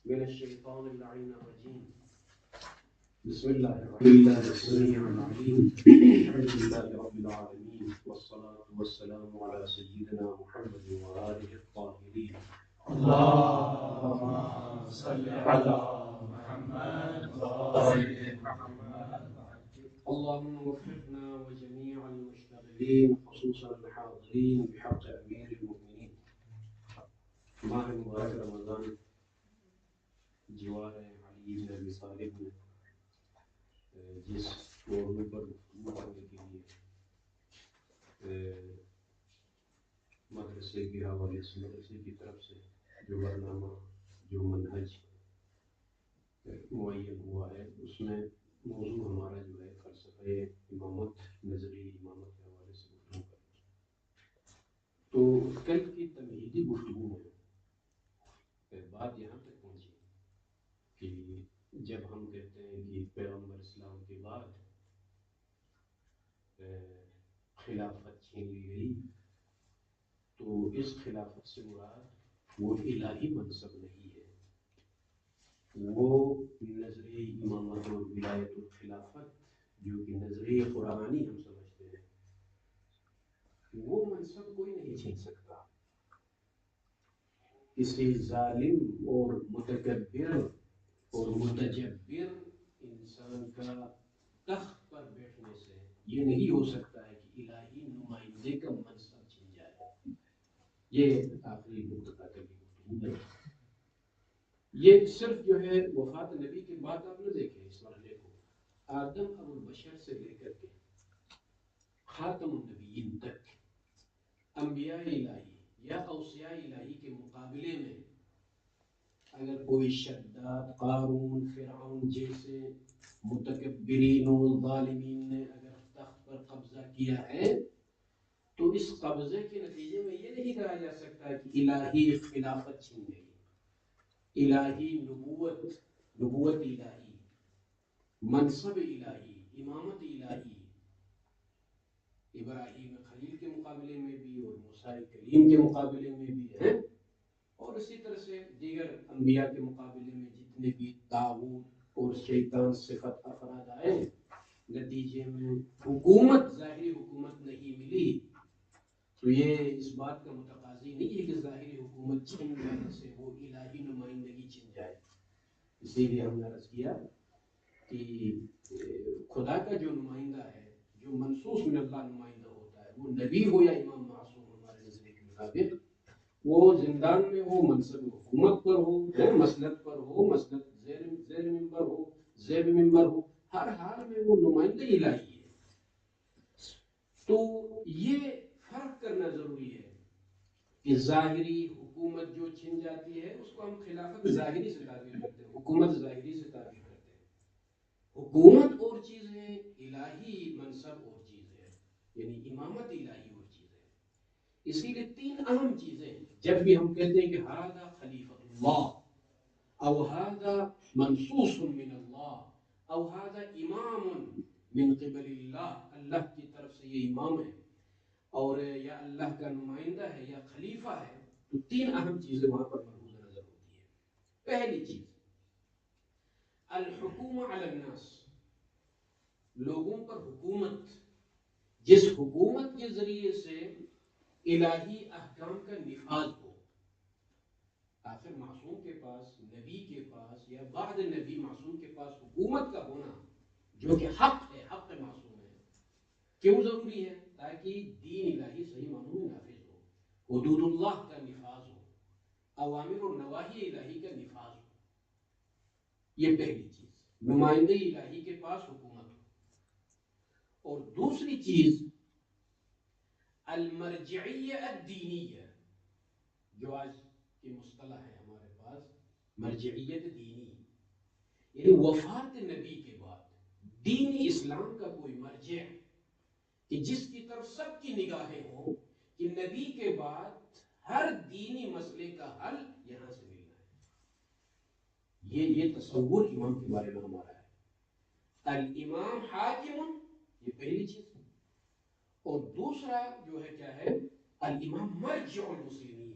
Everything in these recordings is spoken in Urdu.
من الشيطان اللعين الرجيم. بسم الله الرحمن السميع العليم. الحمد لله رب العالمين، والصلاة والسلام على سيدنا محمد وآله الطاهرين. اللهم صل على محمد وآل محمد. اللهم وفقنا وجميع المشتغلين خصوصا الحاضرين بحق أمير المؤمنين. ماہ مبارک رمضان جوار علی بن ابی طالب نے جس موضوع پر گفتگو کرنے کے لیے مدرسے کے حوالے سے مدرسے کی طرف سے جو برنامہ جو منہج معین ہوا ہے، اس میں موضوع ہمارا جو ہے فلسفہ امامت، نظری امامت کے حوالے سے گفتگو کرنا. تو کل کی تمہیدی گفتگو میں بات یہاں تک پہنچی کہ جب ہم کہتے ہیں کہ پیغمبر اسلام کے بعد خلافت چھین لی گئی، تو اس خلافت سے مراد وہ الہی منصب نہیں ہے، وہ نظری امامت اور ولایت الخلافت جو کہ نظری قرآنی ہم سمجھتے ہیں، وہ منصب کوئی نہیں چھین سکتا. کسی ظالم اور متکبر اور متجبر انسان کا تخت پر بیٹھنے سے یہ نہیں ہو سکتا ہے کہ الہی نمائندے کا منصب چھن جائے. یہ آخری نقطہ کا بھی ہے. یہ صرف جو ہے وفات نبی کے بعد آپ نے دیکھے اس مرحلے کو، آدم ابو البشر سے لے کر کے خاتم النبیین تک انبیاء الہی یا اوصیاء الہی کے مقابلے میں اگر کوئی شداد، قارون، فرعون جیسے متکبرین و ظالمین نے اگر تخت پر قبضہ کیا ہے، تو اس قبضے کے نتیجے میں یہ نہیں کہا جا سکتا کہ الہی خلافت چھین گئی، الہی نبوت الہی، منصب الہی، امامت الہی ابراہیم خلیل کے مقابلے میں بھی اور موسیٰ کلیم کے مقابلے میں بھی ہے، اور اسی طرح سے دیگر انبیاء کے مقابلے میں جتنے بھی طاغوت اور شیطان صفت افراد آئے، نتیجے میں حکومت، ظاہری حکومت نہیں ملی. تو یہ اس بات کا متقاضی نہیں ہے کہ ظاہری حکومت چھن جانے سے وہ الہی نمائندگی چھن جائے. اسی لیے ہم نے عرض کیا کہ خدا کا جو نمائندہ ہے، جو منصوص من اللہ نمائندہ ہوتا ہے، وہ نبی ہو یا امام معصوم، ہمارے نظریے کے مطابق وہ زندان میں ہو، منصب حکومت پر ہو، مسند پر ہو، مسند زیر ممبر ہو، زیر ممبر ہو، ہر حال میں وہ نمائندہ الہی ہے. تو یہ فرق کرنا ضروری ہے کہ ظاہری حکومت جو چھن جاتی ہے اس کو ہم خلافت ظاہری سے تعبیر کرتے ہیں، حکومت ظاہری سے تعبیر کرتے ہیں. حکومت اور چیز ہے، الہی منصب اور چیز ہے، یعنی امامت الہی اور چیز ہے. اسی لیے تین اہم چیزیں ہیں جب بھی ہم کہتے ہیں کہ ہذا خلیفۃ اللہ، او هذا منصوص من اللہ، او هذا امام من قبل اللہ، اللہ کی طرف سے یہ امام ہے اور یا اللہ کا نمائندہ ہے یا خلیفہ ہے، تو تین اہم چیزیں وہاں پر ملحوظ نظر ہوتی ہیں. پہلی چیز الحکومہ علی الناس، لوگوں پر حکومت، جس حکومت کے ذریعے سے الہی احکام کا نفاذ ہو. آخر معصوم کے پاس، نبی کے پاس یا بعد نبی معصوم کے پاس حکومت کا ہونا جو کہ حق ہے، حق معصوم ہے، کیوں ضروری ہے؟ تاکہ دین الہی صحیح معنوں میں نافذ ہو، حدود اللہ کا نفاذ ہو، اوامر و نواہی الہی کا نفاذ ہو. یہ پہلی چیز، نمائندے الہی کے پاس حکومت ہو. اور دوسری چیز المرجعیہ الدینیہ، جو آج کی مصطلح ہے ہمارے پاس، مرجعیت دینی، یعنی وفات نبی کے بعد دین اسلام کا کوئی مرجع کہ جس کی طرف سب کی نگاہیں ہوں کہ نبی کے بعد ہر دینی مسئلے کا حل یہاں سے ملنا ہے. یہ تصور امام کے بارے میں ہمارا ہے. الامام حاکم، یہ پہلی چیز. اور دوسرا جو ہے کیا ہے؟ الامام مرجع المسلمین،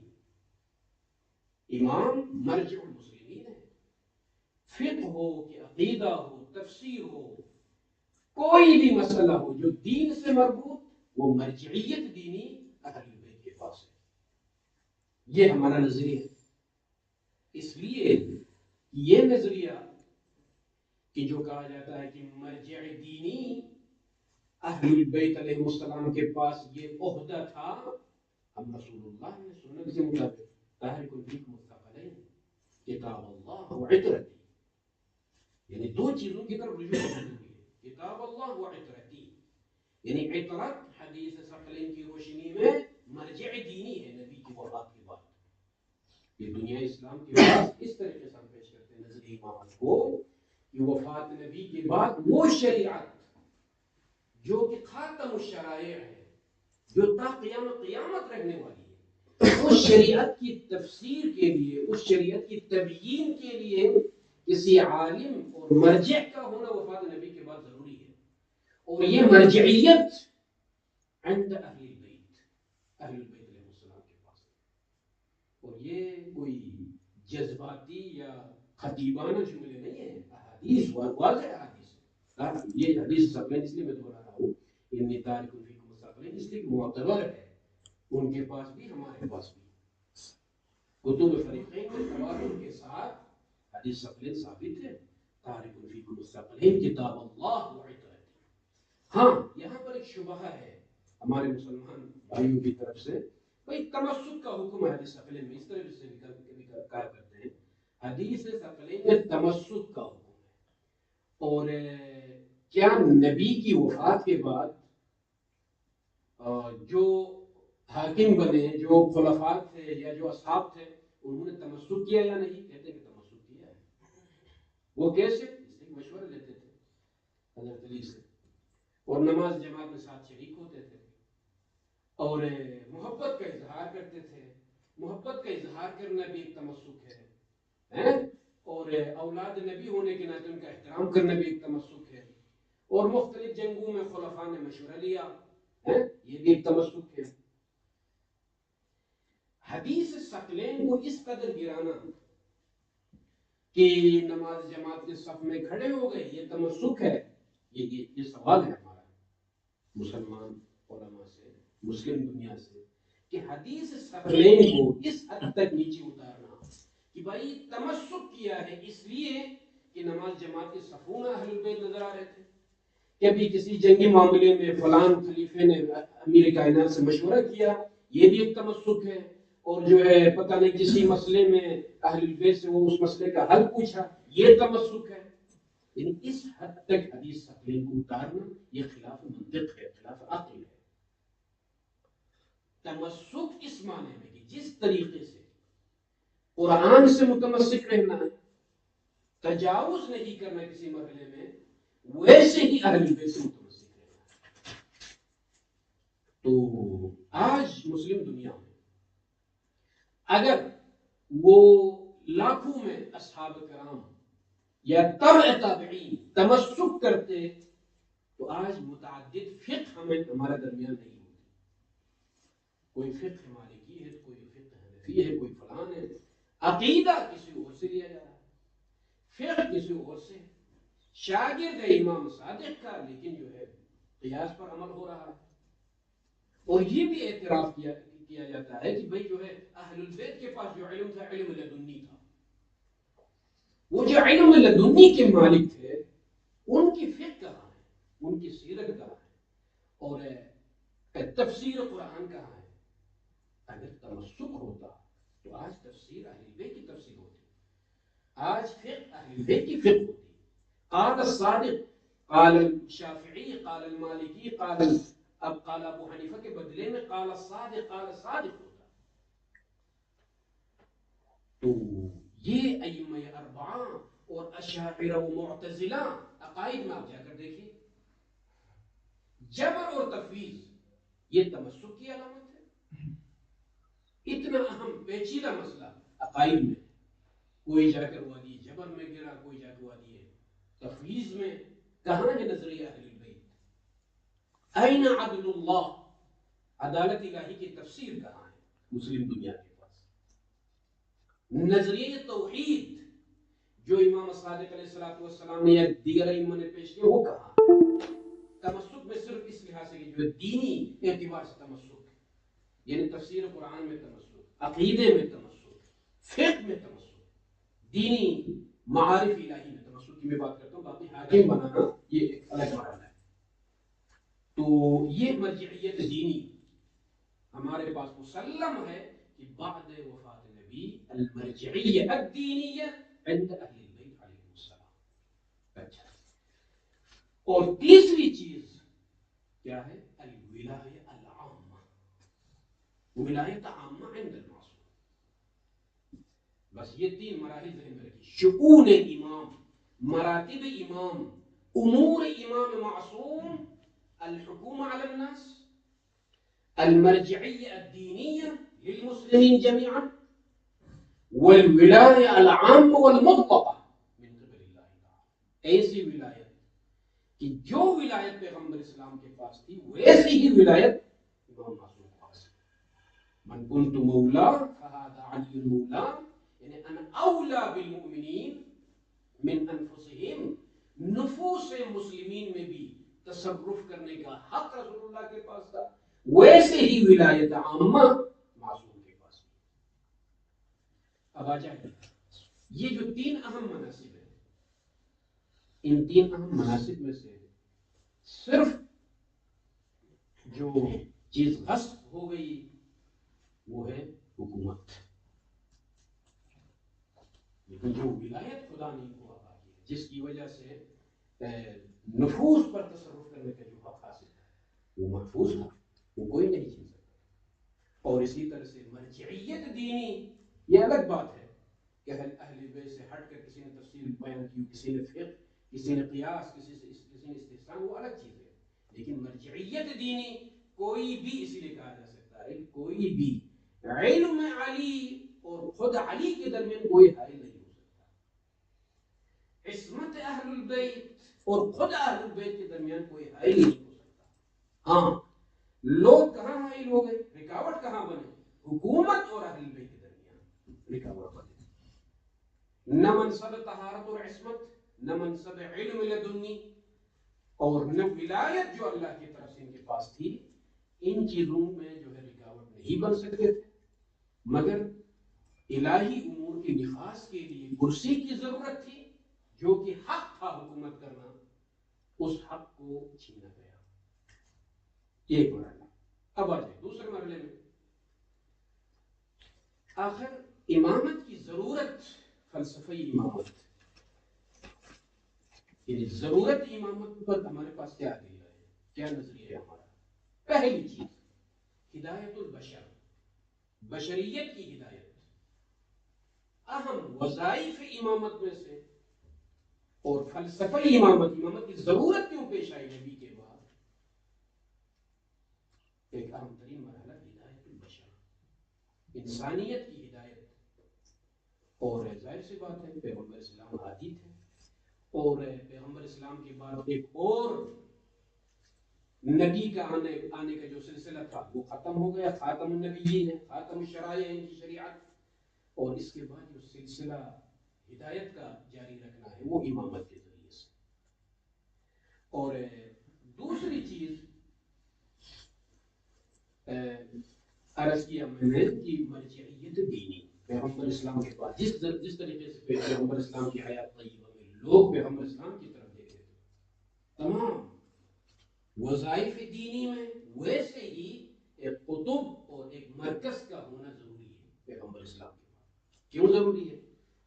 امام مرجع المسلمین ہے. فقہ ہو کہ عقیدہ ہو تفسیر ہو کوئی بھی مسئلہ ہو جو دین سے مربوط وہ مرجعیت دینی اہل بیت کے پاس ہے. یہ ہمارا نظریہ ہے. اس لیے یہ نظریہ کہ جو کہا جاتا ہے کہ مرجع دینی اہل البیت علیہ السلام کے پاس یہ عہدہ تھا. ہم رسول اللہ نے سنت کے مطابق تحریک الفقہ مستقلین کتاب اللہ و عطرتی یعنی دو چیزوں کی طرف رجوع کرنا ضروری ہے. کتاب اللہ و عطرتی یعنی عطرت حدیث ثقلین کی روشنی میں مرجع دینی ہے نبی کی وفات کے بعد. یہ دنیا اسلام کے پاس اس طریقے سے ہم پیش کرتے ہیں نظری امامت کو کہ وفات نبی کے بعد وہ شریعت جو کہ خاتم الشرائع ہے جو تا قیامت رہنے والی ہے اس شریعت کی تفسیر کے لیے اس شریعت کی تبیین کے لیے کسی عالم اور مرجع کا ہونا وفات نبی کے بعد ضروری ہے. اور یہ مرجعیت عند اہل البیت علیہ السلام کے پاس ہے. اور یہ کوئی جذباتی یا خطیبانہ جملے نہیں ہیں. احادیث واضح احادیث ہے. یہ حدیث ثقلین اس لیے میں دہرا رہا ہوں ان تاریخ الفقہ مستقلین اس لیے معتبر ہے. ان کے پاس بھی ہمارے پاس بھی کتب فریقین کے تواتر کے ساتھ حدیث ثقلین ثابت ہے. تاریخ الفقہ مستقلین کتاب اللہ و عطرتی. ہاں یہاں پر ایک شبہ ہے ہمارے مسلمان بھائیوں کی طرف سے بھائی تمسک کا حکم ہے حدیث ثقلین میں. اس طرح سے بھی کہا کرتے ہیں حدیث ثقلین میں تمسک کا حکم ہے. اور کیا نبی کی وفات کے بعد جو حاکم بنے جو خلفاء تھے یا جو اصحاب تھے انہوں نے تمسک کیا یا نہیں؟ کہتے ہیں کہ تمسک کیا ہے. وہ کیسے؟ اس لیے مشورہ لیتے تھے حضرت علی سے اور نماز جماعت میں ساتھ شریک ہوتے تھے اور محبت کا اظہار کرتے تھے. محبت کا اظہار کرنا بھی ایک تمسک ہے. اور اولاد نبی ہونے کے ناطے ان کا احترام کرنا بھی ایک تمسک ہے. اور مختلف جنگوں میں خلفاء نے مشورہ لیا یہ بھی ایک تمسک ہے. حدیث ثقلین کو اس قدر گرانا کہ نماز جماعت کے صف میں کھڑے ہو گئے یہ تمسک ہے. یہ سوال ہے ہمارا مسلمان علماء سے مسلم دنیا سے کہ حدیث ثقلین کو اس حد تک نیچے اتارنا کہ بھائی تمسک کیا ہے اس لیے کہ نماز جماعت کے صفوں میں اہل بیت نظر آ رہے تھے. کبھی کسی جنگی معاملے میں فلان خلیفے نے امیر کائنات سے مشورہ کیا یہ بھی ایک تمسک ہے. اور جو ہے پتہ نہیں کسی مسئلے میں اہل بیت سے وہ اس مسئلے کا حل پوچھا یہ تمسک ہے. یعنی اس حد تک حدیث ثقلین کو اتارنا یہ خلاف منطق ہے خلاف عقل ہے. تمسک اس معنی میں کہ جس طریقے سے قرآن سے متمسک رہنا ہے تجاوز نہیں کرنا کسی مرحلے میں ویسے ہی اہل بیت سے متمسک رہنا. تو آج مسلم دنیا میں اگر وہ لاکھوں میں اصحاب کرام یا تبع تابعین تمسک کرتے تو آج متعدد فقہ ہمارے درمیان نہیں ہوتی. کوئی فقہ مالکی ہے کوئی فقہ حنفی ہے کوئی فلان ہے. عقیدہ کسی اور سے لیا جا رہا ہے فقہ کسی اور سے. شاگرد ہے امام صادق کا لیکن جو ہے قیاس پر عمل ہو رہا ہے. اور یہ بھی اعتراف کیا جاتا ہے کہ بھئی جو ہے اہل البیت کے پاس جو علم تھا علم لدنی تھا. وہ جو علم لدنی کے مالک تھے ان کی فقہ کہاں ہے ان کی سیرت کہاں ہے اور تفسیر قرآن کہاں ہے؟ اگر تمسک ہوتا تو آج تفسیر اہل بیت کی تفسیر ہوتی. آج فقہ اہل بیت کی فقہ ہوتی. قال الصادق قال الشافعی قال المالکی قال ابو حنیفہ کے بدلے میں قال الصادق ہوتا. تو یہ ائمہ اربعہ اور اشاعرہ و معتزلہ عقائد میں آپ جا کر دیکھیں جبر اور تفویض یہ تمسک کی علامت ہے. اتنا اہم پیچیدہ مسئلہ عقائد میں کوئی جا کر وادی جبر میں گرا کوئی جا کر وادی تفویض میں. کہاں ہے نظریہ اہل البیت؟ این عدل اللہ عدالت الہی کی تفسیر کہاں ہے مسلم دنیا کے پاس؟ نظریہ توحید جو امام صادق علیہ السلام نے یا دیگر ائمہ نے پیش کیا وہ کہا تمسک میں صرف اس لحاظ سے کہ جو دینی اعتبار سے تمسک یعنی تفسیر قرآن میں تمسک، عقیدے میں تمسک، فقہ میں تمسک، دینی معارف الہی میں تمسک کی میں بات کرتا ہوں، باقی حاکم بنانا یہ ایک الگ مرحلہ ہے۔ تو یہ مرجعیت دینی ہمارے پاس مسلم ہے کہ بعد وفات نبی المرجعیہ الدینیہ عند اہل البیت علیہ السلام۔ اچھا، اور تیسری چیز کیا ہے؟ الولایہ العامہ، ولایت عامہ عند المعصوم۔ بس یہ تین مراحل ذہن میں رکھیے، شؤون امام، مراتب امام، امور امام معصوم، الحکومہ علی الناس، المرجعیہ الدینیہ للمسلمین جميعا، والولایہ العامہ والمطلقہ من قبل اللہ تعالی۔ ایسی ولایت کہ جو ولایت پیغمبر اسلام کے پاس تھی ویسی ہی ولایت امام معصوم کے پاس ہے۔ من كنت مولا فهذا علی مولا، یعنی انا اولا بالمؤمنین من انفسهم، نفوس مسلمین میں بھی تصرف کرنے کا حق رسول اللہ کے پاس تھا، ویسے ہی ولایت عامہ معصوم کے پاس بھی۔ اب آ جائے یہ جو تین اہم مناصب ہیں، ان تین اہم مناصب میں سے صرف جو چیز غصب ہو گئی وہ ہے حکومت، لیکن جو ولایت خدا نے ان کو عطا کی ہے، جس کی وجہ سے نفوس پر تصرف کرنے کا جو حق حاصل ہے وہ محفوظ تھا، وہ کوئی نہیں چھین سکتا۔ اور اسی طرح سے مرجعیت دینی یہ الگ بات ہے کہ اہل بیت سے ہٹ کر کسی نے تفسیر بیان کی، کسی نے فقہ، کسی نے قیاس، کسی نے استحسان، وہ الگ چیز ہے۔ لیکن مرجعیت دینی کوئی بھی اسی لیے کہا جا سکتا ہے کوئی بھی علم علی اور خود علی کے درمیان کوئی حائل نہیں ہو سکتا، عصمت اہل البیت اور خود اہل البیت کے درمیان کوئی حائل نہیں ہو سکتا۔ ہاں، لوگ کہاں حائل ہو گئے، رکاوٹ کہاں بنے؟ حکومت اور اہل البیت کے درمیان رکاوٹ بنے، نہ منصب طہارت اور عصمت، نہ منصب علم لدنی، اور نہ ولایت جو اللہ کی طرف سے ان کے پاس تھی۔ ان چیزوں میں جو ہے رکاوٹ نہیں بن سکتے تھے، مگر الہی امور کے نفاذ کے لیے کرسی کی ضرورت تھی، جو کہ حق تھا حکومت کرنا، اس حق کو چھینا گیا۔ ایک مرحلہ۔ اب آ جائے دوسرے مرحلے میں، آخر امامت کی ضرورت، فلسفی امامت، یعنی ضرورت امامت پر ہمارے پاس کیا دلیل ہے، کیا نظریہ ہے ہمارا؟ پہلی چیز ہدایت البشر، بشریت کی ہدایت۔ اہم وظائف امامت میں سے اور فلسفی امامت کی ضرورت کیوں پیش آئی نبی کے بعد، ایک اہم ترین مرحلہ ہدایت البشر، انسانیت کی ہدایت۔ اور ظاہر سی بات ہے پیغمبر اسلام ہادی تھے، اور پیغمبر اسلام کے بعد ایک اور نبی کا آنے کا جو سلسلہ تھا وہ ختم ہو گیا، خاتم النبیین ہے، خاتم الشرائع ہے ان کی شریعت، اور اس کے بعد جو سلسلہ ہدایت کا جاری رکھنا ہے وہ امامت کے ذریعے سے۔ اور دوسری چیز عرض کیا میں نے کہ مرجعیت دینی، پیغمبر اسلام کے بعد جس طریقے سے پیغمبر اسلام کی حیات طیبہ میں لوگ پیغمبر اسلام کی طرف دیکھتے تھے تمام وظائف دینی میں، ویسے ہی ایک قطب اور ایک مرکز کا ہونا ضروری ہے پیغمبر اسلام کے بعد۔ کیوں ضروری ہے؟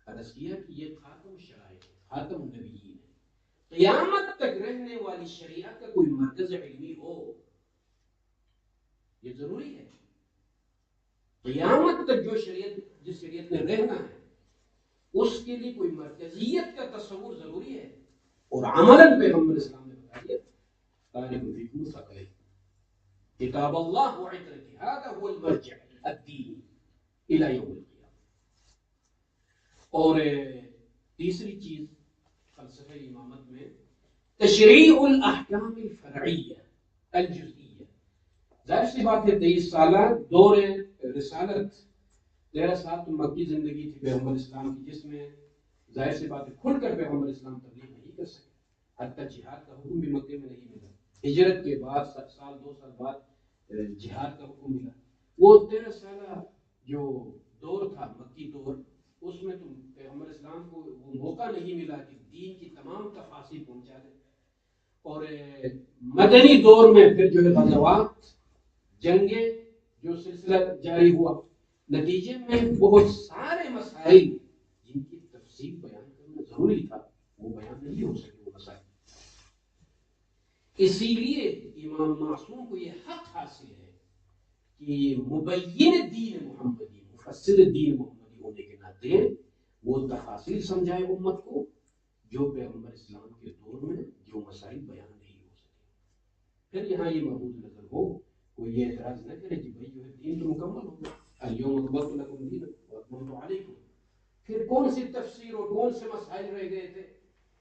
عرض کیا کہ یہ خاتم الشرائع ہے، خاتم النبیین ہے، قیامت تک رہنے والی شریعت کا کوئی مرکز علمی ہو، یہ ضروری ہے۔ قیامت تک جو شریعت، جس شریعت میں رہنا ہے، اس کے لیے کوئی مرکزیت کا تصور ضروری ہے، اور عملاً پیغمبر اسلام نے بتا دیا تاریخ فیکم ثقلین، کتاب اللہ وعترتی، هذا هو المرجع الدینی الی یوم القیامہ۔ اور تیسری چیز فلسفہ امامت میں تشریع الاحکام الفرعیہ الجزئیہ۔ ظاہر سی بات ہے 23 سالہ دور رسالت، 13 سال تو مکی زندگی تھی پیغمبر اسلام کی، جس میں ظاہر سی بات ہے کھل کر پیغمبر اسلام تبلیغ نہیں کر سکے. حتیٰ جہاد کا حکم بھی مکے میں نہیں ملا. ہجرت کے بعد 2 سال بعد جہاد کا حکم ملا. وہ 13 سالہ جو دور تھا مکی دور، اس میں تو پیغمبر اسلام کو وہ موقع نہیں ملا کہ دین کی تمام تفاصیل پہنچا دے. اور مدنی دور میں پھر جو ہے غزوات، جنگیں، جو سلسلہ جاری ہوا، نتیجے میں بہت سارے مسائل جن کی تفصیل بیان کرنا ضروری تھا وہ بیان نہیں ہو سکے وہ مسائل. اسی لیے امام معصوم کو یہ حق حاصل ہے کہ مبین دین محمدی، مفسر دین محمدی ہونے کے ناطے وہ تفاصیل سمجھائے امت کو جو پیغمبر اسلام کے دور میں جو مسائل بیان نہیں ہو سکے. پھر یہاں یہ محفوظ نظر ہو، کوئی یہ اعتراض نہ کرے کہ بھائی جو ہے دین تو مکمل ہو گیا، الیوم اکملت لکم دینکم واتممت علیکم. پھر کون سی تفسیر اور کون سے مسائل رہ گئے تھے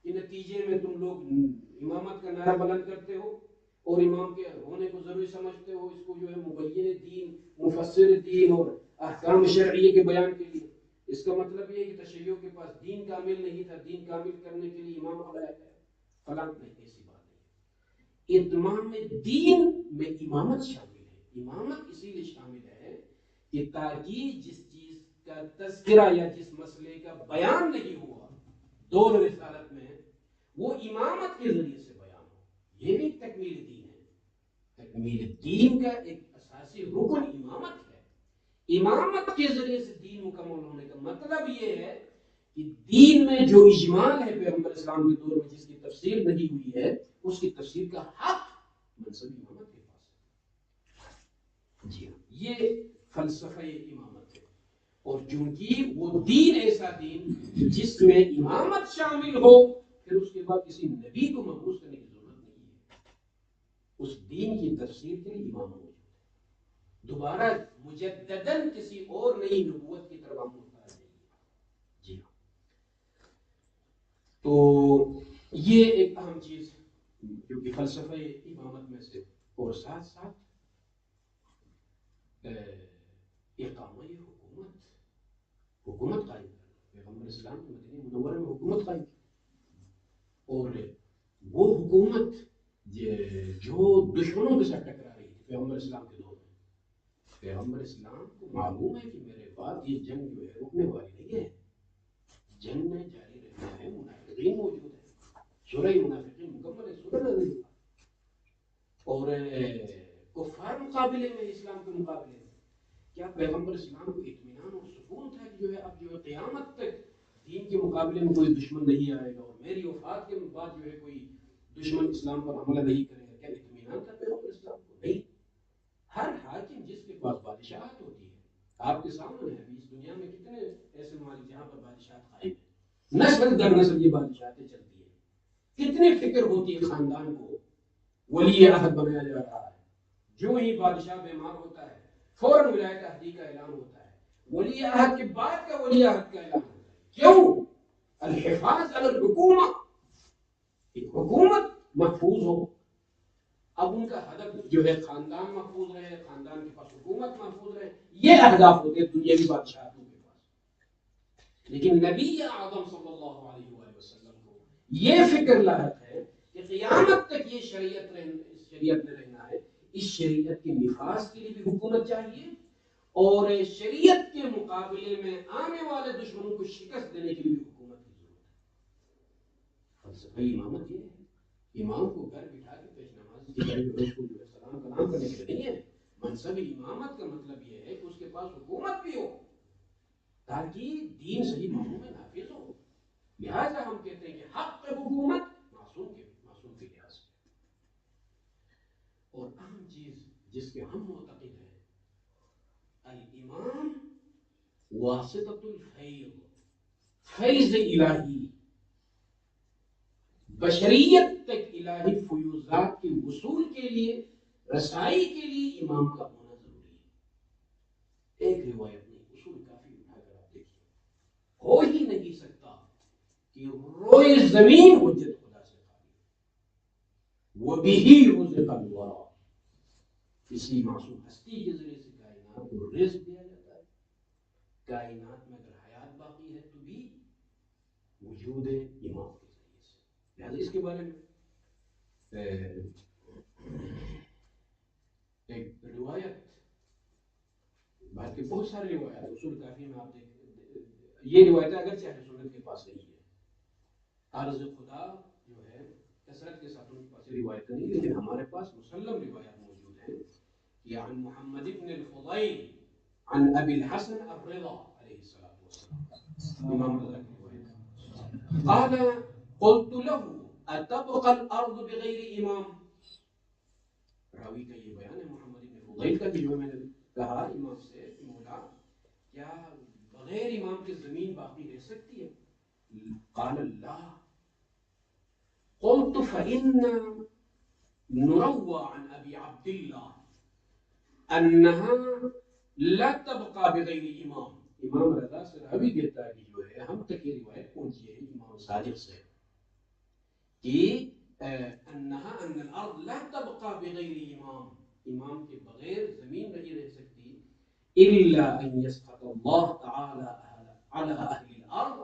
کہ نتیجے میں تم لوگ امامت کا نعرہ بلند کرتے ہو اور امام کے ہونے کو ضروری سمجھتے ہو، اس کو جو ہے مبین دین، مفسر دین اور احکام شرعیہ کے بیان کے لیے. اس کا مطلب یہ ہے کہ تشیعوں کے پاس دین کامل نہیں تھا، دین کامل کرنے کے لیے امام بنایا گیا. فلاں نہیں، ایسی بات نہیں. اتمام دین میں امامت شامل ہے. امامت اسی لیے شامل ہے کہ تاکہ جس چیز کا تذکرہ یا جس مسئلے کا بیان نہیں ہوا دور رسالت میں، وہ امامت کے ذریعے سے بیان ہو. یہ بھی تکمیل دین ہے. تکمیل دین کا ایک اساسی رکن امامت ہے. امامت کے ذریعے سے دین مکمل ہونے کا مطلب یہ ہے کہ دین میں جو اجمال ہے پیغمبر اسلام کے دور میں جس کی تفسیر نہیں ہوئی ہے، اس کی تفسیر کا حق منصب امامت کے پاس ہے. جی ہاں، یہ فلسفہ امامت ہے. اور چونکہ وہ دین ایسا دین جس میں امامت شامل ہو، پھر اس کے بعد کسی نبی کو مبعوث کرنے کی ضرورت نہیں ہے. اس دین کی تفسیر کے لیے امام موجود ہے. دوبارہ مجدداً کسی اور نئی نبوت کی طرف ہم محتاج نہیں. جی ہاں، تو یہ ایک اہم چیز جو کہ فلسفہ امامت میں سے. اور ساتھ ساتھ اقامہ حکومت قائم کرنا. پیغمبر اسلام نے مدینہ منورہ میں حکومت قائم کی، اور وہ حکومت جو دشمنوں کے ساتھ ٹکرا رہی تھی پیغمبر اسلام کے دور میں. پیغمبر اسلام کو معلوم ہے کہ میرے بعد یہ جنگ جو ہے رکنے والی نہیں ہے، جنگ میں جاری رہنا ہے. منافقین موجود ہیں، سورہ منافقین مکمل ہے، سورہ نازل ہوا. اور کفار مقابلے میں، اسلام کے مقابلے میں کیا پیغمبر اسلام کو اطمینان اور سکون تھا کہ جو ہے اب جو ہے قیامت تک دین کے مقابلے میں کوئی دشمن نہیں آئے گا اور میری وفات کے بعد جو ہے کوئی دشمن اسلام پر حملہ نہیں کرے گا؟ کیا اطمینان تھا پیغمبر اسلام کو؟ نہیں. ہر حاکم جس کے پاس بادشاہت ہوتی ہے، آپ کے سامنے ہے ابھی اس دنیا میں کتنے ایسے ممالک جہاں پر بادشاہت قائم ہے، نسل در نسل یہ بادشاہتیں چلتی ہیں. کتنی فکر ہوتی ہے خاندان کو، ولی عہد بنایا جا رہا ہے. جو ہی بادشاہ بیمار ہوتا ہے فوراً ولایت عہدی کا اعلان ہوتا ہے، ولی عہد کے بعد کا ولی عہد کا اعلان ہوتا ہے. کیوں؟ الحفاظ علی الحکومہ، حکومت محفوظ ہو. اب ان کا ہدف جو ہے خاندان محفوظ رہے، خاندان کے پاس حکومت محفوظ رہے، یہ اہداف ہوتے ہیں دنیاوی بادشاہتوں کے پاس. لیکن نبی اعظم صلی اللہ علیہ وآلہ وسلم کو یہ فکر لاحق ہے کہ قیامت تک یہ شریعت میں رہنا ہے. اس شریعت کے نفاذ کے لیے بھی حکومت چاہیے، اور شریعت کے مقابلے میں آنے والے دشمنوں کو شکست دینے کے لیے بھی حکومت کی ضرورت ہے. فلسفہ امامت یہ ہے. امام کو گھر بٹھا کے پیش نماز کی جائے جو ہے سلام کلام کرنے کے لیے نہیں ہے. منصب امامت کا مطلب یہ ہے کہ اس کے پاس حکومت بھی ہو تاکہ دین صحیح معنوں میں نافذ ہو. لہٰذا ہم کہتے ہیں کہ حق حکومت معصوم کے لحاظ سے. اور اہم چیز جس کے ہم معتقد ہیں، الامام واسطۃ الفیض، فیض الہی، بشریت تک الہی فیوزات کے وصول کے لیے، رسائی کے لیے امام کا ہونا ضروری ہے. ایک روایت نہیں، اصول کافی اٹھا کر آپ دیکھیے. ہو ہی نہیں سکتا کہ روئے زمین حجت خدا سے خالی، وَبِهِ رُزِقَ الْوَرَىٰ، کسی معصوم ہستی کے ذریعے سے کائنات کو رزق دیا جاتا ہے. کائنات میں اگر حیات باقی ہے تو بھی وجود امام کے ذریعے سے. لہٰذا اس کے بارے میں ایک روایت، بلکہ بہت ساری روایات اصول کافی میں آپ دیکھ، یہ روایتیں اگرچہ اہل سنت کے پاس نہیں ہے، عرض خدا جو ہے کثرت کے ساتھ ان کے پاس روایتیں نہیں، لیکن ہمارے پاس مسلم روایات موجود ہیں کہ عن محمد بن الفضیل عن ابی الحسن الرضا علیہ الصلوۃ والسلام، امام رضا کی روایت، قال قلت له اتبقى الارض بغیر امام. راوی کا یہ بیان ہے محمد بن فضیل کا، جو میں نے کہا امام سے کہ مولا کیا بغیر امام کے زمین باقی رہ سکتی ہے؟ قال لا. قلت فإن نروى عن أبي عبد الله أنها لا تبقى بغير إمام. امام رضا سے راوی کہتا ہے کہ جو ہے ہم تک یہ روایت پہنچی ہے امام صادق سے کہ انها ان الارض لا تبقى بغير امام، امام کے بغیر زمین نہیں رہ سکتی، الا ان يسقط الله تعالى على اهل الارض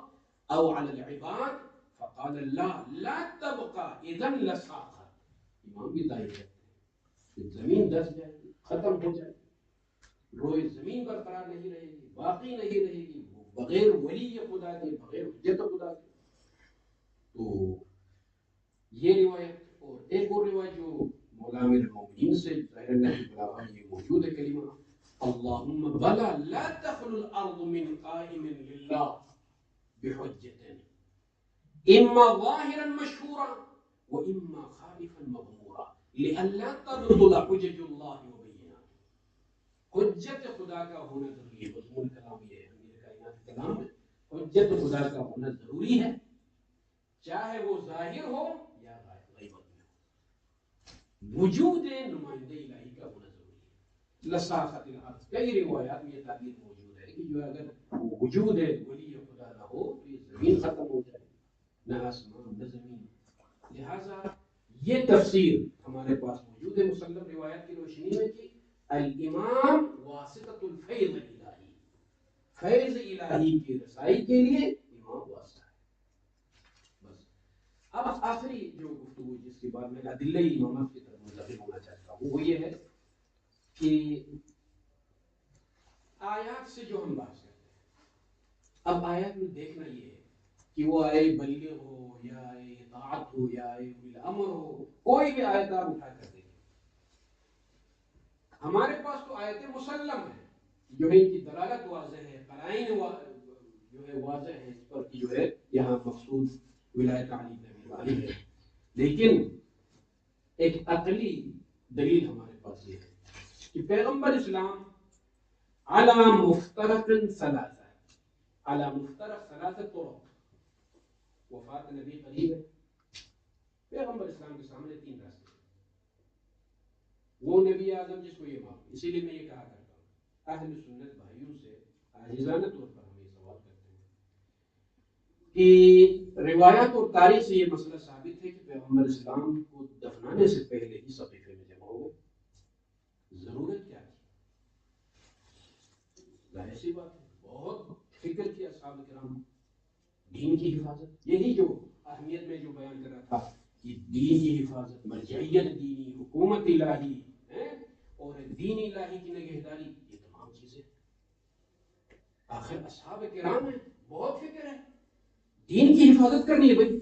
او على العباد. فقال لا تبقى اذا لساقط. امام بھی تائید کرتے ہیں زمین دس جائے گی، ختم ہو جائے گی، روئے زمین برقرار نہیں رہے گی، باقی نہیں رہے گی بغیر ولی خدا کے، بغیر حجت خدا کے. تو یہ روایت، اور ایک اور روایت جو مولا امیر المومنین سے ظاہر اللہ کی خلافہ میں یہ موجود ہے کلمہ اللہم بلا لا تخلو الارض من قائم للہ بحجت اما ظاہرا مشہورا و اما خالفا مغمورا لئلا تبطل حجج اللہ وبینات. حجت خدا کا ہونا ضروری ہے، مضمون کلام یہ ہے امیر کائنات کلام میں، حجت خدا کا ہونا ضروری ہے، چاہے وہ ظاہر ہو یا غیبت میں ہو. وجود نمائندہ الہی کا ہونا ضروری ہے. لساخت الارض، کئی روایات میں یہ تعبیر موجود ہے کہ جو اگر وجود ولی خدا نہ ہو تو یہ زمین ختم ہو جائے، نہ آسمان نہ زمین. لہذا یہ تفسیر ہمارے پاس موجود ہے مسلم روایات کی روشنی میں کہ الامام واسطۃ الفیض الہی، فیض الہی کی رسائی کے لیے امام واسطہ ہے. بس اب آخری جو گفتگو جس کے بعد میں ادلہ امامت کی طرف منتقل ہونا چاہتا ہوں وہ یہ ہے کہ آیات سے جو ہم بات کرتے ہیں، اب آیات میں دیکھنا یہ ہے کہ وہ آئے بلیغ ہو یا آئے اطاعت ہو یا آئے اولی الامر ہو، کوئی بھی آیت آپ اٹھا کر دیکھیں. ہمارے پاس تو آیتیں مسلم ہیں جو ہے ان کی دلالت واضح ہے، قرائن جو ہے واضح ہے اس پر کہ جو ہے یہاں مقصود ولایت علی بن ابی طالب ہے. لیکن ایک عقلی دلیل ہمارے پاس یہ ہے کہ پیغمبر اسلام علی مفترق ثلاثہ، علی مفترق ثلاثہ طرق، وفات نبی قریب ہے، پیغمبر اسلام کے سامنے تین راستے، وہ نبی اعظم جس کو یہ معلوم. اسی لیے میں یہ کہا کرتا ہوں اہل سنت بھائیوں سے عاجزانہ طور پر ہم یہ سوال کرتے ہیں کہ روایات اور تاریخ سے یہ مسئلہ ثابت ہے کہ پیغمبر اسلام کو دفنانے سے پہلے ہی صفیفے میں جمع ہو گئے. ضرورت کیا تھی؟ ظاہر سی بات ہے بہت فکر کی اصحاب کرام دین کی حفاظت، یہی جو اہمیت میں جو بیان کر رہا تھا کہ دین کی حفاظت، مرجعیت دینی، حکومت الہی اور دین الہی کی نگہداری، یہ تمام چیزیں آخر اصحاب کرام ہیں، بہت فکر ہے، دین کی حفاظت کرنی ہے. بھائی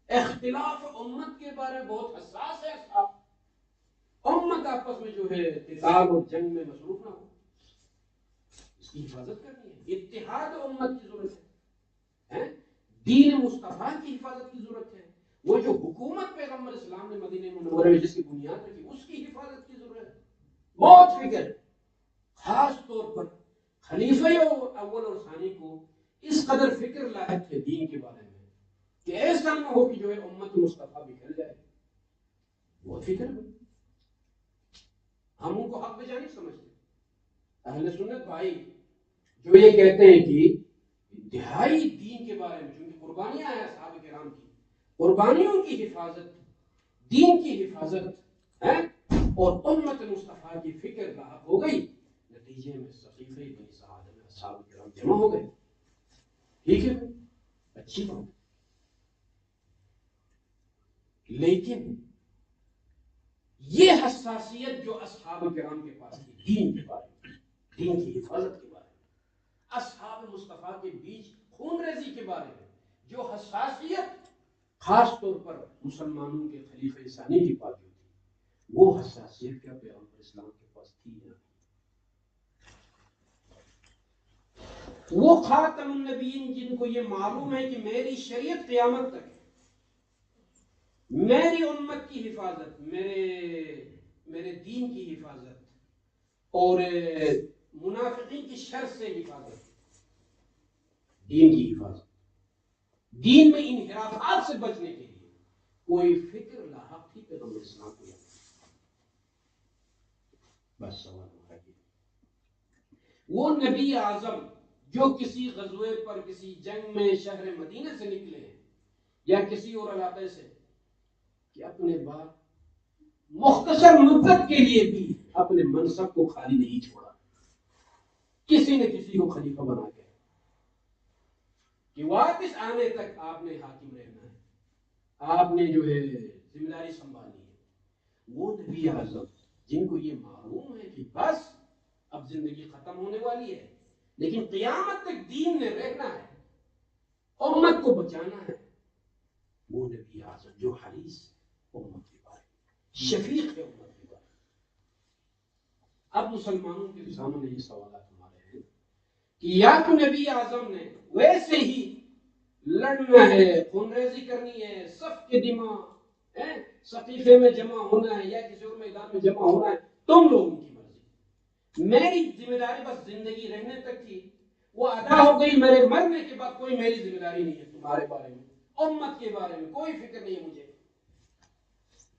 اختلاف امت کے بارے میں بہت حساس ہے اصحاب، امت آپس میں جو ہے قتال اور جنگ میں مصروف نہ ہو، اس کی حفاظت کرنی ہے. اتحاد امت کی ضرورت ہے، دین مصطفیٰ کی حفاظت کی ضرورت ہے. وہ جو حکومت پیغمبر اسلام نے مدینہ منورہ میں جس کی بنیاد رکھی اس کی حفاظت کی ضرورت ہے. بہت فکر ہے، خاص طور پر خلیفہ اول اور ثانی کو اس قدر فکر لاحق ہے دین کے بارے میں کہ ایسا نہ ہو کہ جو ہے امت مصطفیٰ بکھر جائے. بہت فکر ہے. ہم ان کو حق بجا نہیں سمجھتے. اہل سنت بھائی جو یہ کہتے ہیں کہ انتہائی دین کے بارے میں چونکہ قربانیاں ہیں اصحاب کرام کی، قربانیوں کی حفاظت، دین کی حفاظت ہے اور امت مصطفیٰ کی فکر لاحق ہو گئی، نتیجے میں صحیفہ بنی سعادہ میں اصحاب کرام جمع ہو گئے. ٹھیک ہے، اچھی بات. لیکن یہ حساسیت جو اصحاب کرام کے پاس تھی دین کے بارے میں، دین کی حفاظت کے بارے میں، اصحاب مصطفیٰ کے بیچ خون ریزی کے بارے میں جو حساسیت خاص طور پر مسلمانوں کے خلیفہ ثانی کی پاس ہوتی، وہ حساسیت کیا پیغمبر اسلام کے پاس تھی نہ؟ وہ خاتم النبیین جن کو یہ معلوم ہے کہ میری شریعت قیامت تک ہے، میری امت کی حفاظت، میرے دین کی حفاظت اور منافقین کی شر سے حفاظت، دین کی حفاظت، دین میں انحرافات سے بچنے کے لیے کوئی فکر لاحق تھی پیغمبر اسلام کو؟ بس سوال ہمارا یہ، وہ نبی اعظم جو کسی غزوے پر کسی جنگ میں شہر مدینہ سے نکلے ہیں یا کسی اور علاقے سے، کہ اپنے بعد مختصر مدت کے لیے بھی اپنے منصب کو خالی نہیں چھوڑا، کسی نے کسی کو خلیفہ بنا کے کہ واپس آنے تک آپ نے حاکم رہنا ہے، آپ نے جو ہے ذمہ داری سنبھالنی ہے۔ وہ نبی اعظم جن کو یہ معلوم ہے کہ بس اب زندگی ختم ہونے والی ہے لیکن قیامت تک دین نے رہنا ہے، امت کو بچانا ہے، وہ نبی اعظم جو حریص امت کے بارے میں، شفیق ہے امت کے بارے میں۔ اب مسلمانوں کے سامنے یہ سوالات ہمارے ہیں کہ یا تو نبی اعظم نے ویسے ہی لڑنا ہے، خون ریزی کرنی ہے، صف کے دماء سقیفے میں جمع ہونا ہے یا کسی اور میدان میں جمع ہونا ہے، تم لوگوں کی مرضی، میری ذمہ داری بس زندگی رہنے تک تھی، وہ ادا ہو گئی، میرے مرنے کے بعد کوئی میری ذمہ داری نہیں ہے تمہارے بارے میں، امت کے بارے میں کوئی فکر نہیں ہے مجھے،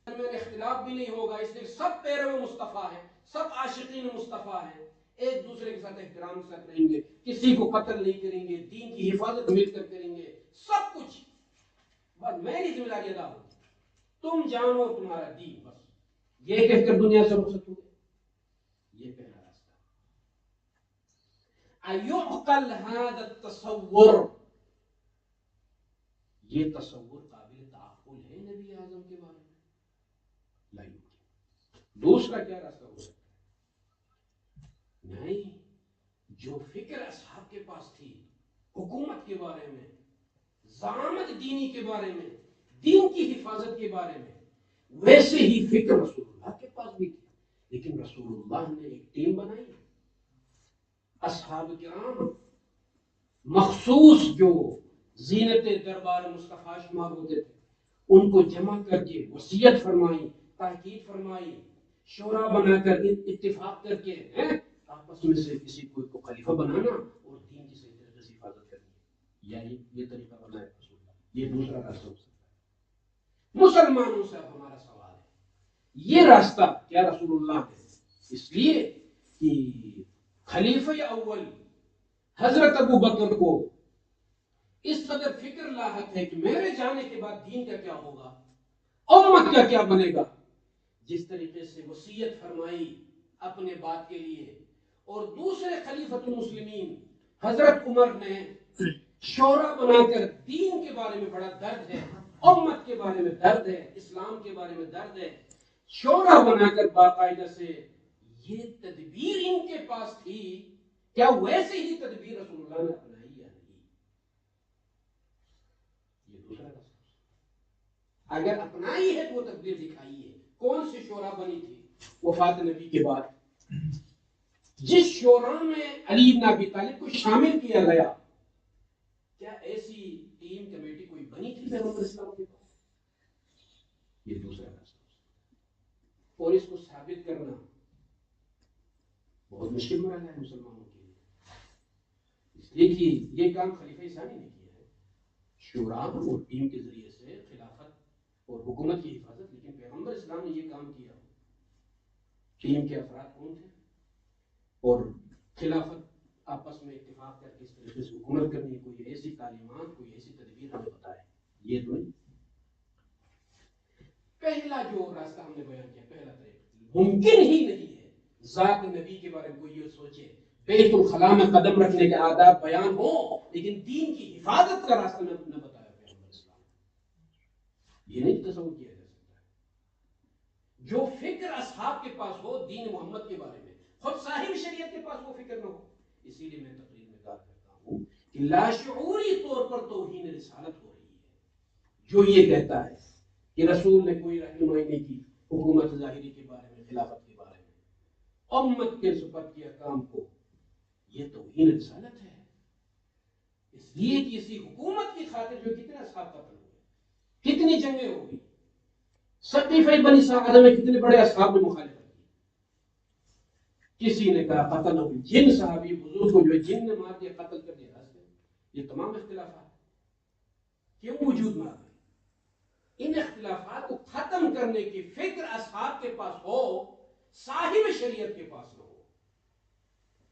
میں اختلاف بھی نہیں ہوگا، اس لیے سب پیرو مصطفیٰ ہیں، سب عاشقین مصطفیٰ ہیں، ایک دوسرے کے ساتھ احترام سے رہیں گے، کسی کو قتل نہیں کریں گے، دین کی حفاظت مل کر کریں گے، سب کچھ بس میری ذمہ داری ادا ہوگی، تم جانو تمہارا دین، بس یہ کہہ کر دنیا سے رخصت ہو گئے۔ یہ پہلا راستہ۔ ایعقل هذا التصور، یہ تصور قابل تعقل ہے نبی اعظم کے بارے میں؟ لا یمکن۔ دوسرا کیا راستہ ہو سکتا ہے؟ نہیں، جو فکر اصحاب کے پاس تھی حکومت کے بارے میں، زعامت دینی کے بارے میں، دین کی حفاظت کے بارے میں، ویسے ہی فکر رسول اللہ کے پاس بھی تھی، لیکن رسول اللہ نے ایک ٹیم بنائی، اصحاب کرام مخصوص جو زینت دربار مصطفیٰ شمار ہوتے تھے ان کو جمع کر کے وصیت فرمائی، تاکید فرمائی، شورا بنا کر اتفاق کر کے آپس میں سے کسی کو خلیفہ بنانا اور دین کی صحیح طریقے سے حفاظت کرنی، یعنی یہ طریقہ بنایا رسول اللہ۔ یہ دوسرا راستہ ہو سکتا ہے۔ مسلمانوں سے اب ہمارا سوال ہے، یہ راستہ کیا رسول اللہ ہے؟ اس لیے کہ خلیفہ اول حضرت ابو بکر کو اس قدر فکر لاحق ہے کہ میرے جانے کے بعد دین کا کیا ہوگا، امت کا کیا بنے گا، جس طریقے سے وصیت فرمائی اپنے بات کے لیے، اور دوسرے خلیفۃ المسلمین حضرت عمر نے شورا بنا کر دین کے بارے میں بڑا درد ہے، امت کے بارے میں درد ہے، اسلام کے بارے میں درد ہے، شورا بنا کر باقاعدہ سے یہ تدبیر ان کے پاس تھی، کیا ویسے ہی تدبیر رسول اللہ نے اپنائی یا نہیں؟ یہ دوسرا راستہ۔ اگر اپنائی ہے تو وہ تدبیر دکھائی ہے۔ کون سی شورا بنی تھی وفات نبی کے بعد؟ جس شورا میں علی بن ابی طالب کو شامل کیا گیا، کیا ایسی ٹیم کمیٹی کوئی بنی تھی پیغمبر اسلام کے پاس؟ یہ دوسرا راستہ۔ اور اس کو ثابت کرنا بہت مشکل مرحلہ ہے مسلمانوں کے لیے، اس لیے کہ یہ کام خلیفہ ثانی نے کیا ہے، شورا اور ٹیم کے ذریعے سے خلافت اور حکومت کی حفاظت، لیکن پیغمبر اسلام نے یہ کام کیا، ٹیم کے افراد کون تھے اور خلافت آپس میں اتفاق کر کے اس طریقے سے حکومت کرنی، کوئی ایسی تعلیمات، کوئی ایسی تدبیر ہمیں بتائے، یہ تو نہیں۔ پہلا جو راستہ ہم نے بیان کیا، پہلا طریقہ، ممکن ہی نہیں ہے ذات نبی کے بارے میں کوئی یہ سوچے بیت الخلاء میں قدم رکھنے کے آداب بیان ہو لیکن دین کی حفاظت کا راستہ نہ بتایا پیغمبر اسلام، یہ نہیں تصور کیا جائے۔ جو فکر اصحاب کے پاس ہو دین محمد کے بارے میں، خود صاحب شریعت کے پاس وہ فکر نہ ہو. اسی لیے میں تقریر میں کہا کرتا ہوں کہ لاشعوری طور پر توہین رسالت ہو رہی ہے. جو یہ کہتا ہے کہ رسول نے کوئی رہنمائی نہیں کی حکومت ظاہری کے بارے میں، خلافت کے بارے میں، امت کے سپرد کیا کام کو، یہ توہین رسالت ہے. اس لیے کہ اسی حکومت کی خاطر جو کتنے اصحاب قتل ہوئے، کتنی جنگیں ہو گئی، سقیفہ بنی ساعدہ میں کتنے بڑے اصحاب نے مخالفت کی. کسی نے کہا قتل ہو، جن صحابی بزرگ کو جو جن نے مار دیا، قتل کر دیا. یہ تمام اختلافات کیوں وجود میں آ گئے؟ ان اختلافات کو ختم کرنے کی فکر اصحاب کے پاس ہو، صاحب شریعت کے پاس نہ ہو.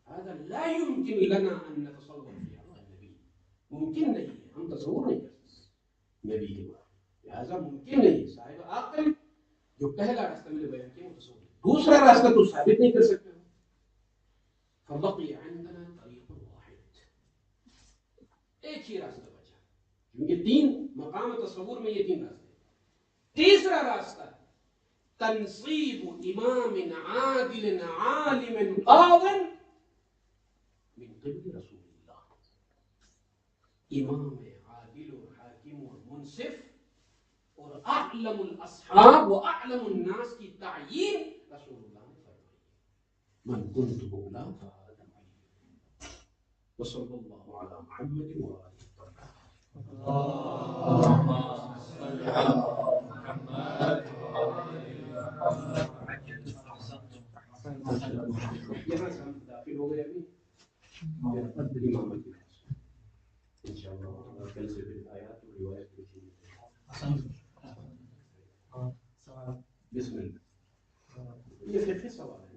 هذا لا يمكن لنا ان نتصور في حق النبي. ممکن نہیں ہے، ہم تصور نہیں کر سکتے نبی کے بارے میں. لہذا ممکن نہیں ہے. صاحب عقل جو پہلا راستہ میں نے بیان کیا وہ تصور ہے. دوسرا راستہ تو ثابت نہیں کر سکتے ہو. فبقي عندنا طريق واحد، ایک ہی راستہ بچا، کیونکہ تین مقام تصور میں یہ تین راستے. تیسرا راستہ تنصیب امام عادل عالم قاض من قبل رسول اللہ. امام عادل اور حاکم اور منصف اور اعلم الاصحاب و اعلم الناس کی تعیین رسول اللہ نے فرمائی. من كنت مولا فهذا علي. وصلی اللہ علی محمد وآلہ اللهم صل على محمد یہاں سے ہم داخل ہو گئے ابھی پھر امامت کے پاس انشاءاللہ کل سے پھر آیات اور روایت دیکھیں گے. بسم اللہ. یہ فقہی سوال ہے.